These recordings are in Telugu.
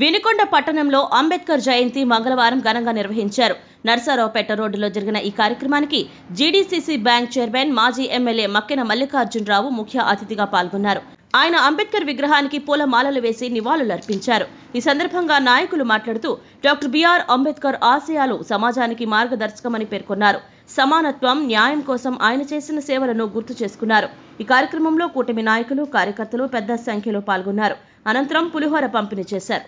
వినుకొండ పట్టణంలో అంబేద్కర్ జయంతి మంగళవారం ఘనంగా నిర్వహించారు. నర్సారావుపేట రోడ్డులో జరిగిన ఈ కార్యక్రమానికి జీడీసీసీ బ్యాంక్ చైర్మన్, మాజీ ఎమ్మెల్యే మక్కెన మల్లికార్జునరావు ముఖ్య అతిథిగా పాల్గొన్నారు. ఆయన అంబేద్కర్ విగ్రహానికి పూలమాలలు వేసి నివాళులర్పించారు. ఈ సందర్భంగా నాయకులు మాట్లాడుతూ డాక్టర్ బిఆర్ అంబేద్కర్ ఆశయాలు సమాజానికి మార్గదర్శకమని పేర్కొన్నారు. సమానత్వం, న్యాయం కోసం ఆయన చేసిన సేవలను గుర్తు చేసుకున్నారు. ఈ కార్యక్రమంలో కూటమి నాయకులు, కార్యకర్తలు పెద్ద సంఖ్యలో పాల్గొన్నారు. అనంతరం పులిహోర పంపిణీ చేశారు.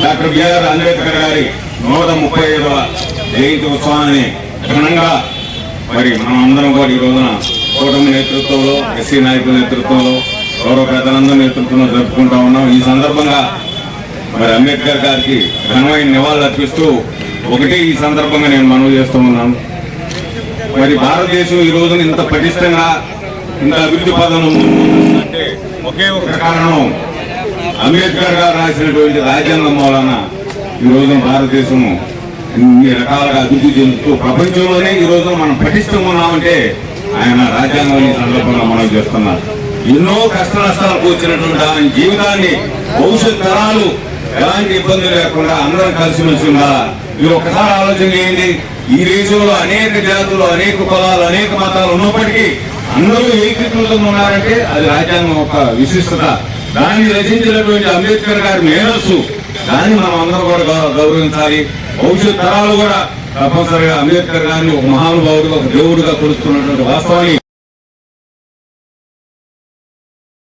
డాక్టర్ బిఆర్ అంబేద్కర్ గారి 135వ జయంతి ఉత్సవాన్ని ఘనంగా మరి మనం అందరం కూడా ఈ రోజున కూటమి నేతృత్వంలో, ఎస్సీ నాయకుల నేతృత్వంలో, గౌరవ పెద్దలందరి నేతృత్వంలో జరుపుకుంటా ఉన్నాం. ఈ సందర్భంగా మరి అంబేద్కర్ గారికి ఘనమైన నివాళులు అర్పిస్తూ ఒకటి ఈ సందర్భంగా నేను మనవి చేస్తూ ఉన్నాను. మరి భారతదేశం ఈ రోజున ఇంత పటిష్టంగా, ఇంత అభివృద్ధి పదంలో అంటే ఒకే ఒక కారణం అంబేద్కర్ గారు రాసినటువంటి రాజ్యాంగం వలన ఈ రోజున భారతదేశము ఇన్ని రకాలుగా అభివృద్ధి చెందుతూ ప్రపంచంలోనే ఈ రోజున మనం పటిష్టంగా ఉన్నామంటే ఆయన రాజ్యాంగం ఈ సందర్భంగా మనం చేస్తున్నారు. ఎన్నో కష్ట నష్టాలకు వచ్చినటువంటి ఆయన జీవితాన్ని భవిష్యత్ తరాలు ఎలాంటి ఇబ్బంది లేకుండా అందరం కలిసిమెలిసి ఉండాలా. మీరు ఒక్కసారి ఆలోచన చేయండి. ఈ దేశంలో అనేక జాతులు, అనేక కులాలు, అనేక మతాలు ఉన్నప్పటికీ అందరూ ఏకీకృతంగా ఉన్నారంటే అది రాజ్యాంగం ఒక విశిష్టత. దాన్ని రచించినటువంటి అంబేద్కర్ గారి మేధస్సు, దాన్ని మనం అందరూ కూడా గౌరవించాలి. భవిష్యత్ తరాలు కూడా తప్పనిసరిగా అంబేద్కర్ గారిని ఒక మహానుభావుడిగా, ఒక దేవుడిగా కొలుస్తున్నటువంటి వాస్తవాన్ని